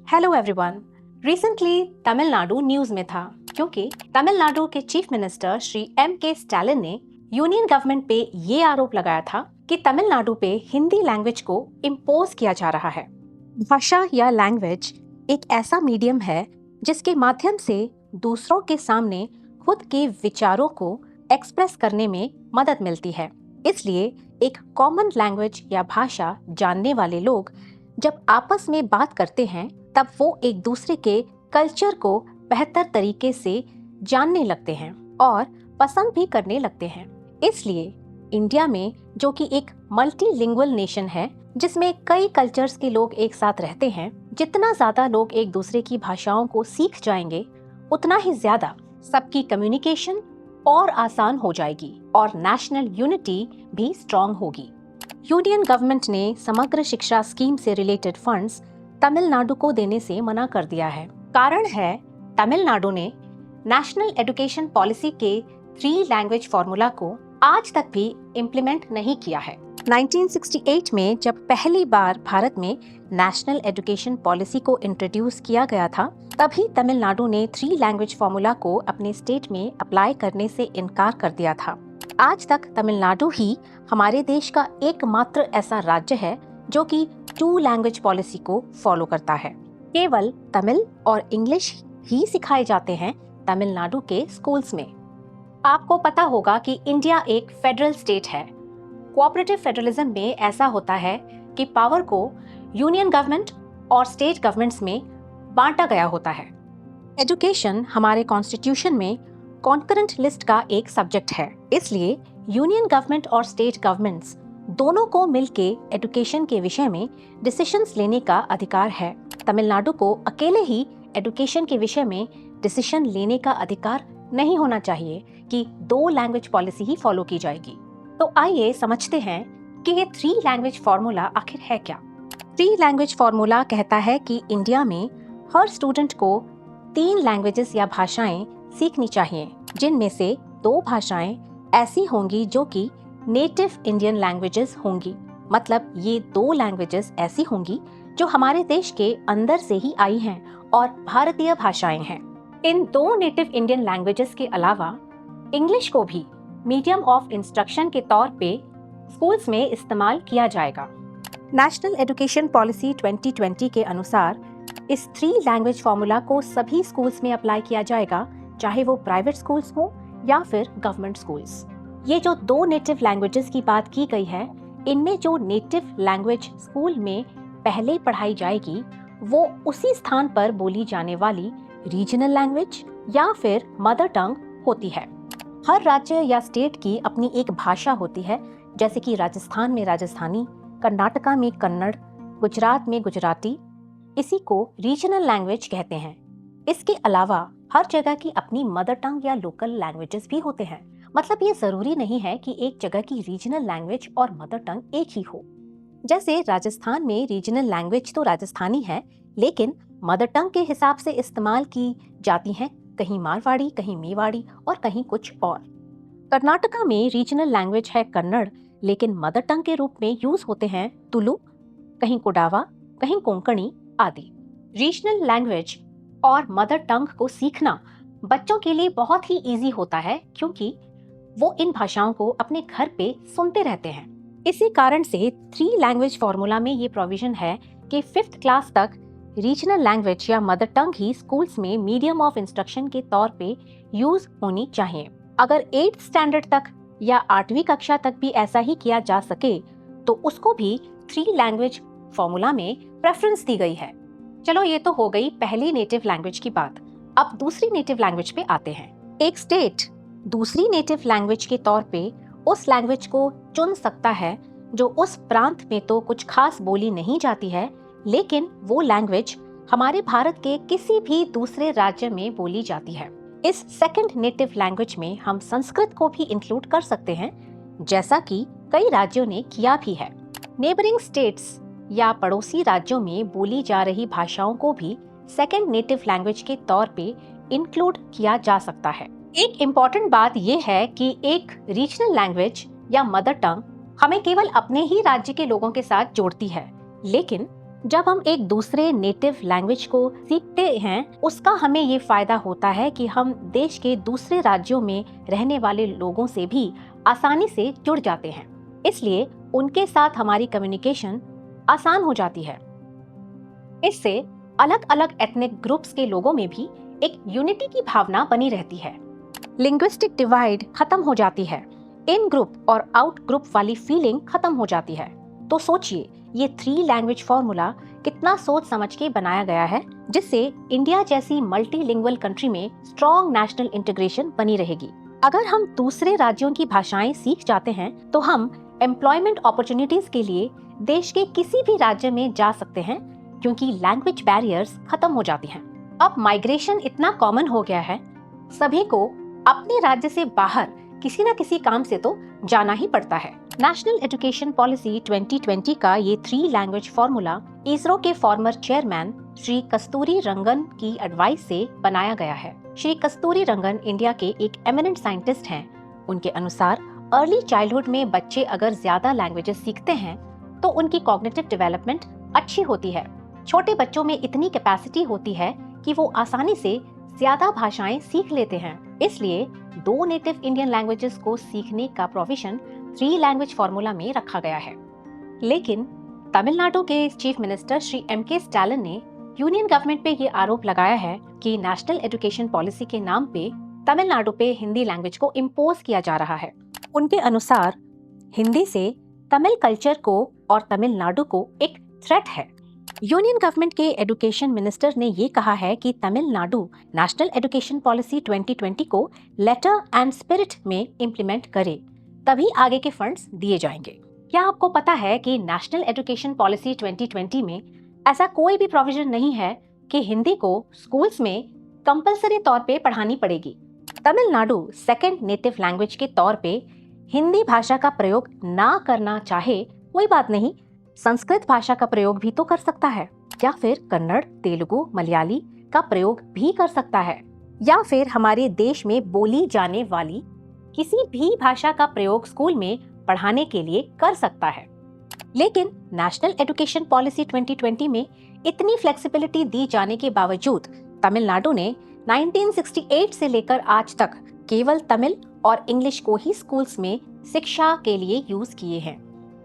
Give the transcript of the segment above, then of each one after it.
Hello everyone. Recently Tamil Nadu news में था क्योंकि तमिलनाडु के chief minister Shri M.K. Stalin ने यूनियन गवर्नमेंट पे ये आरोप लगाया था कि तमिलनाडु पे हिंदी लैंग्वेज को इम्पोज किया जा रहा है। भाषा या लैंग्वेज एक ऐसा मीडियम है जिसके माध्यम से दूसरों के सामने खुद के विचारों को एक्सप्रेस करने में मदद मिलती है। इसलिए एक कॉमन लैंग्वेज या भाषा जानने वाले लोग जब आपस में बात करते हैं तब वो एक दूसरे के कल्चर को बेहतर तरीके से जानने लगते हैं और पसंद भी करने लगते हैं। इसलिए इंडिया में, जो कि एक मल्टीलिंगुअल नेशन है जिसमें कई कल्चर्स के लोग एक साथ रहते हैं, जितना ज्यादा लोग एक दूसरे की भाषाओं को सीख जाएंगे उतना ही ज्यादा सबकी कम्युनिकेशन और आसान हो जाएगी और नेशनल यूनिटी भी स्ट्रॉन्ग होगी। यूनियन गवर्नमेंट ने समग्र शिक्षा स्कीम से रिलेटेड फंड्स तमिलनाडु को देने से मना कर दिया है। कारण है, तमिलनाडु ने नेशनल एजुकेशन पॉलिसी के 3 लैंग्वेज फॉर्मूला को आज तक भी इम्प्लीमेंट नहीं किया है। 1968 में जब पहली बार भारत में नेशनल एजुकेशन पॉलिसी को इंट्रोड्यूस किया गया था, तभी तमिलनाडु ने 3 लैंग्वेज फॉर्मूला को अपने स्टेट में अप्लाई करने से इनकार कर दिया था। आज तक तमिलनाडु ही हमारे देश का एकमात्र ऐसा राज्य है जो कि 2 लैंग्वेज पॉलिसी को फॉलो करता है। केवल तमिल और इंग्लिश ही सिखाए जाते हैं तमिलनाडु के स्कूल्स में। आपको पता होगा कि इंडिया एक फेडरल स्टेट है। कोऑपरेटिव फेडरलिज्म में ऐसा होता है कि पावर को यूनियन गवर्नमेंट और स्टेट गवर्नमेंट्स में बांटा गया होता है। एजुकेशन हमारे कॉन्स्टिट्यूशन में कॉन्करेंट लिस्ट का एक सब्जेक्ट है। इसलिए यूनियन गवर्नमेंट और स्टेट गवर्नमेंट्स दोनों को मिलके एजुकेशन के विषय में डिसीजंस लेने का अधिकार है। तमिलनाडु को अकेले ही एजुकेशन के विषय में डिसीजन लेने का अधिकार नहीं होना चाहिए कि 2 लैंग्वेज पॉलिसी ही फॉलो की जाएगी। तो आइए समझते हैं कि ये 3 लैंग्वेज फॉर्मूला आखिर है क्या। 3 लैंग्वेज फॉर्मूला कहता है कि इंडिया में हर स्टूडेंट को 3 लैंग्वेजेस या भाषाएं सीखनी चाहिए, जिनमें से 2 भाषाएं ऐसी होंगी जो कि नेटिव इंडियन लैंग्वेजेस होंगी। मतलब ये 2 लैंग्वेजेस ऐसी होंगी जो हमारे देश के अंदर से ही आई हैं और भारतीय भाषाएं हैं। इन 2 नेटिव इंडियन लैंग्वेजेस के अलावा इंग्लिश को भी मीडियम ऑफ इंस्ट्रक्शन के तौर पे स्कूल्स में इस्तेमाल किया जाएगा। नेशनल एजुकेशन पॉलिसी 2020 के अनुसार इस 3 लैंग्वेज फॉर्मूला को सभी स्कूल्स में अप्लाई किया जाएगा, चाहे वो प्राइवेट स्कूल्स हो या फिर गवर्नमेंट स्कूल्स। ये जो 2 नेटिव लैंग्वेजेस की बात की गई है, इनमें जो नेटिव लैंग्वेज स्कूल में पहले पढ़ाई जाएगी वो उसी स्थान पर बोली जाने वाली रीजनल लैंग्वेज या फिर मदर टंग होती है। हर राज्य या स्टेट की अपनी एक भाषा होती है, जैसे कि राजस्थान में राजस्थानी, कर्नाटका में कन्नड़, गुजरात में गुजराती। इसी को रीजनल लैंग्वेज कहते हैं। इसके अलावा हर जगह की अपनी मदर टंग या लोकल लैंग्वेजेस भी होते हैं। मतलब ये जरूरी नहीं है कि एक जगह की रीजनल लैंग्वेज और मदर टंग एक ही हो। जैसे राजस्थान में रीजनल लैंग्वेज तो राजस्थानी है, लेकिन मदर टंग के हिसाब से इस्तेमाल की जाती हैं कहीं मारवाड़ी, कहीं मेवाड़ी और कहीं कुछ और। कर्नाटका में रीजनल लैंग्वेज है कन्नड़, लेकिन मदर टंग के रूप में यूज होते हैं तुलु, कहीं कोडावा, कहीं कोंकणी आदि। रीजनल लैंग्वेज और मदर टंग को सीखना बच्चों के लिए बहुत ही इजी होता है, क्योंकि वो इन भाषाओं को अपने घर पे सुनते रहते हैं। इसी कारण से 3 लैंग्वेज फॉर्मूला में ये प्रोविजन है कि 5th क्लास तक रीजनल लैंग्वेज या मदर टंग ही स्कूल्स में मीडियम ऑफ इंस्ट्रक्शन के तौर पे यूज होनी चाहिए। अगर 8th स्टैंडर्ड तक या 8वीं कक्षा तक भी ऐसा ही किया जा सके तो उसको भी 3 लैंग्वेज फॉर्मूला में प्रेफरेंस दी गई है। चलो, ये तो हो गई पहली नेटिव लैंग्वेज की बात। अब दूसरी नेटिव लैंग्वेज पे आते हैं। एक स्टेट दूसरी नेटिव लैंग्वेज के तौर पे उस लैंग्वेज को चुन सकता है जो उस प्रांत में तो कुछ खास बोली नहीं जाती है, लेकिन वो लैंग्वेज हमारे भारत के किसी भी दूसरे राज्य में बोली जाती है। इस सेकंड नेटिव लैंग्वेज में हम संस्कृत को भी इंक्लूड कर सकते हैं, जैसा कि कई राज्यों ने किया भी है। नेबरिंग स्टेट्स या पड़ोसी राज्यों में बोली जा रही भाषाओं को भी सेकंड नेटिव लैंग्वेज के तौर पे इंक्लूड किया जा सकता है। एक इम्पॉर्टेंट बात यह है कि एक रीजनल लैंग्वेज या मदर टंग हमें केवल अपने ही राज्य के लोगों के साथ जोड़ती है, लेकिन जब हम एक दूसरे नेटिव लैंग्वेज को सीखते हैं, उसका हमें ये फायदा होता है कि हम देश के दूसरे राज्यों में रहने वाले लोगों से भी आसानी से जुड़ जाते हैं। इसलिए उनके साथ हमारी कम्युनिकेशन आसान हो जाती है। इससे अलग अलग एथनिक ग्रुप्स के लोगों में भी एक यूनिटी की भावना बनी रहती है। लिंग्विस्टिक डिवाइड खत्म हो जाती है। इन ग्रुप और आउट ग्रुप वाली फीलिंग खत्म हो जाती है। तो सोचिए, ये 3 लैंग्वेज फॉर्मूला कितना सोच समझ के बनाया गया है, जिससे इंडिया जैसी मल्टीलिंगुअल कंट्री में स्ट्रॉन्ग नेशनल इंटीग्रेशन बनी रहेगी। अगर हम दूसरे राज्यों की भाषाएं सीख जाते हैं तो हम एम्प्लॉयमेंट अपॉर्चुनिटीज के लिए देश के किसी भी राज्य में जा सकते हैं, क्योंकि लैंग्वेज बैरियर्स खत्म हो जाती हैं। अब माइग्रेशन इतना कॉमन हो गया है, सभी को अपने राज्य से बाहर किसी न किसी काम से तो जाना ही पड़ता है। नेशनल एजुकेशन पॉलिसी 2020 का ये 3 लैंग्वेज फॉर्मूला इसरो के फॉर्मर चेयरमैन श्री कस्तूरी रंगन की एडवाइस से बनाया गया है। श्री कस्तूरी रंगन इंडिया के एक एमिनेंट साइंटिस्ट हैं। उनके अनुसार अर्ली चाइल्डहुड में बच्चे अगर ज्यादा लैंग्वेजेस सीखते हैं तो उनकी कॉग्निटिव डेवलपमेंट अच्छी होती है। छोटे बच्चों में इतनी कैपेसिटी होती है कि वो आसानी से ज्यादा भाषाएं सीख लेते हैं। इसलिए 2 नेटिव इंडियन लैंग्वेजेस को सीखने का प्रोविजन 3 लैंग्वेज फॉर्मूला में रखा गया है। लेकिन तमिलनाडु के chief minister Shri MK. Stalin ने यूनियन गवर्नमेंट पे ये आरोप लगाया है कि नेशनल एजुकेशन पॉलिसी के नाम पे तमिलनाडु पे हिंदी लैंग्वेज को इम्पोज किया जा रहा है। उनके अनुसार हिंदी से तमिल कल्चर को और तमिलनाडु को एक थ्रेट है। यूनियन गवर्नमेंट के एजुकेशन मिनिस्टर ने ये कहा है कि तमिलनाडु नेशनल एजुकेशन पॉलिसी 2020 को लेटर एंड स्पिरिट में इम्प्लीमेंट करे, तभी आगे के फंड्स दिए जाएंगे। क्या आपको पता है कि नेशनल एजुकेशन पॉलिसी 2020 में ऐसा कोई भी प्रोविजन नहीं है कि हिंदी को स्कूल्स में कंपलसरी तौर पे पढ़ानी पड़ेगी। तमिलनाडु सेकंड नेटिव लैंग्वेज के तौर पे हिंदी भाषा का प्रयोग ना करना चाहे, कोई बात नहीं, संस्कृत भाषा का प्रयोग भी तो कर सकता है, या फिर कन्नड़, तेलुगु, मलयाली का प्रयोग भी कर सकता है, या फिर हमारे देश में बोली जाने वाली किसी भी भाषा का प्रयोग स्कूल में पढ़ाने के लिए कर सकता है। लेकिन नेशनल एजुकेशन पॉलिसी 2020 में इतनी फ्लेक्सिबिलिटी दी जाने के बावजूद तमिलनाडु ने 1968 से लेकर आज तक केवल तमिल और इंग्लिश को ही स्कूल्स में शिक्षा के लिए यूज किए हैं।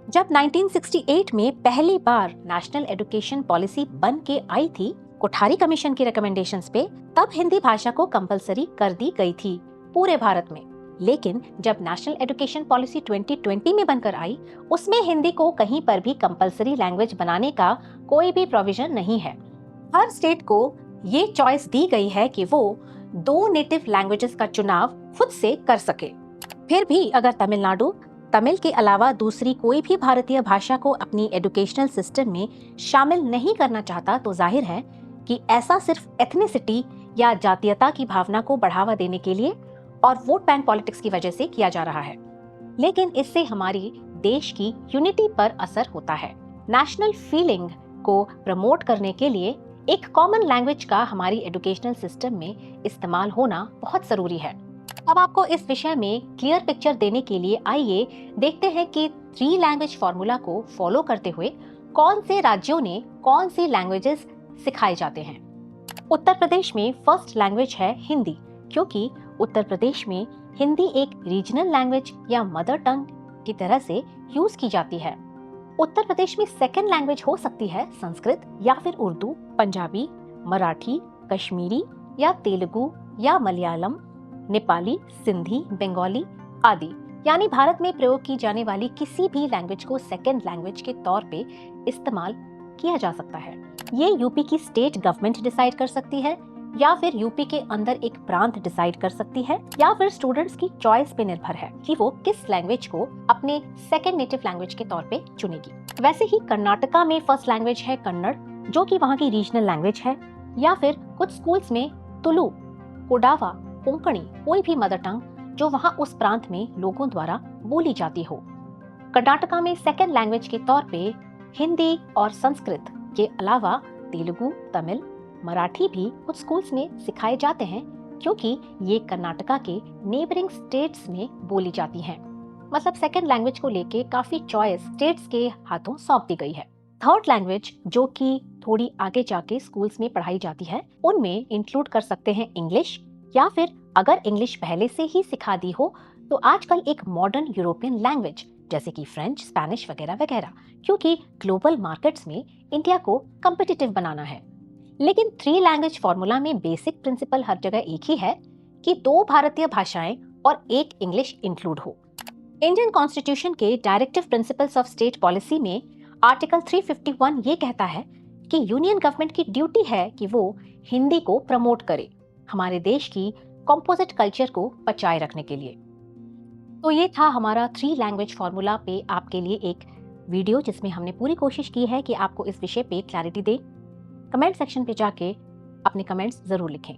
जब 1968 में पहली बार नेशनल एजुकेशन पॉलिसी बन के आई थी कोठारी कमीशन की रिकमेंडेशंस पे, तब हिंदी भाषा को कंपलसरी कर दी गई थी पूरे भारत में। लेकिन जब नेशनल एजुकेशन पॉलिसी 2020 में बनकर आई, उसमें हिंदी को कहीं पर भी कंपलसरी लैंग्वेज बनाने का कोई भी प्रोविजन नहीं है। हर स्टेट को ये चॉइस दी गई है कि वो 2 नेटिव लैंग्वेजेस का चुनाव खुद से कर सके। फिर भी अगर तमिलनाडु तमिल के अलावा दूसरी कोई भी भारतीय भाषा को अपनी एजुकेशनल सिस्टम में शामिल नहीं करना चाहता, तो जाहिर है कि ऐसा सिर्फ एथनिसिटी या जातीयता की भावना को बढ़ावा देने के लिए और वोट बैंक पॉलिटिक्स की वजह से किया जा रहा है। लेकिन इससे हमारी देश की यूनिटी पर असर होता है। नेशनल फीलिंग को प्रमोट करने के लिए एक कॉमन लैंग्वेज का हमारी एजुकेशनल सिस्टम में इस्तेमाल होना बहुत जरूरी है। अब आपको इस विषय में क्लियर पिक्चर देने के लिए आइए देखते हैं कि 3 लैंग्वेज फॉर्मूला को फॉलो करते हुए कौन से राज्यों ने कौन सी लैंग्वेजेस सिखाए जाते हैं। उत्तर प्रदेश में फर्स्ट लैंग्वेज है हिंदी, क्योंकि उत्तर प्रदेश में हिंदी एक रीजनल लैंग्वेज या मदर टंग की तरह से यूज की जाती है। उत्तर प्रदेश में सेकंड लैंग्वेज हो सकती है संस्कृत या फिर उर्दू, पंजाबी, मराठी, कश्मीरी या तेलुगु या मलयालम, नेपाली, सिंधी, बंगाली आदि। यानी भारत में प्रयोग की जाने वाली किसी भी लैंग्वेज को सेकंड लैंग्वेज के तौर पे इस्तेमाल किया जा सकता है। ये यूपी की स्टेट गवर्नमेंट डिसाइड कर सकती है, या फिर यूपी के अंदर एक प्रांत डिसाइड कर सकती है, या फिर स्टूडेंट्स की चॉइस पे निर्भर है कि वो किस लैंग्वेज को अपने सेकंड नेटिव लैंग्वेज के तौर पे चुनेगी। वैसे ही कर्नाटका में फर्स्ट लैंग्वेज है कन्नड़, जो कि वहाँ की रीजनल लैंग्वेज है, या फिर कुछ स्कूल्स में तुलु, कोडावा, कोंकणी, कोई भी मदर टंग जो वहाँ उस प्रांत में लोगों द्वारा बोली जाती हो। कर्नाटका में सेकंड लैंग्वेज के तौर पे हिंदी और संस्कृत के अलावा तेलुगु, तमिल, मराठी भी कुछ स्कूल्स में सिखाए जाते हैं, क्योंकि ये कर्नाटका के नेबरिंग स्टेट्स में बोली जाती हैं। मतलब सेकंड लैंग्वेज को लेके काफी चॉइस स्टेट्स के हाथों सौंप दी गई है। थर्ड लैंग्वेज जो कि थोड़ी आगे जाके स्कूल्स में पढ़ाई जाती है, उनमें इंक्लूड कर सकते हैं इंग्लिश, या फिर अगर इंग्लिश पहले से ही सिखा दी हो तो आजकल एक मॉडर्न यूरोपियन लैंग्वेज जैसे कि फ्रेंच, स्पेनिश वगैरह वगैरह, क्योंकि ग्लोबल मार्केट्स में इंडिया को कम्पिटिटिव बनाना है। लेकिन थ्री लैंग्वेज फॉर्मूला में बेसिक प्रिंसिपल हर जगह एक ही है कि 2 भारतीय भाषाएं और 1 इंग्लिश इंक्लूड हो। इंडियन कॉन्स्टिट्यूशन के directive principles of state policy में आर्टिकल 351 ये कहता है कि यूनियन गवर्नमेंट की ड्यूटी है कि वो हिंदी को प्रमोट करे हमारे देश की कॉम्पोजिट कल्चर को बचाए रखने के लिए। तो ये था हमारा 3 लैंग्वेज फॉर्मूला पे आपके लिए एक वीडियो, जिसमें हमने पूरी कोशिश की है कि आपको इस विषय पे क्लैरिटी दे। कमेंट सेक्शन पे जाके अपने कमेंट्स जरूर लिखें।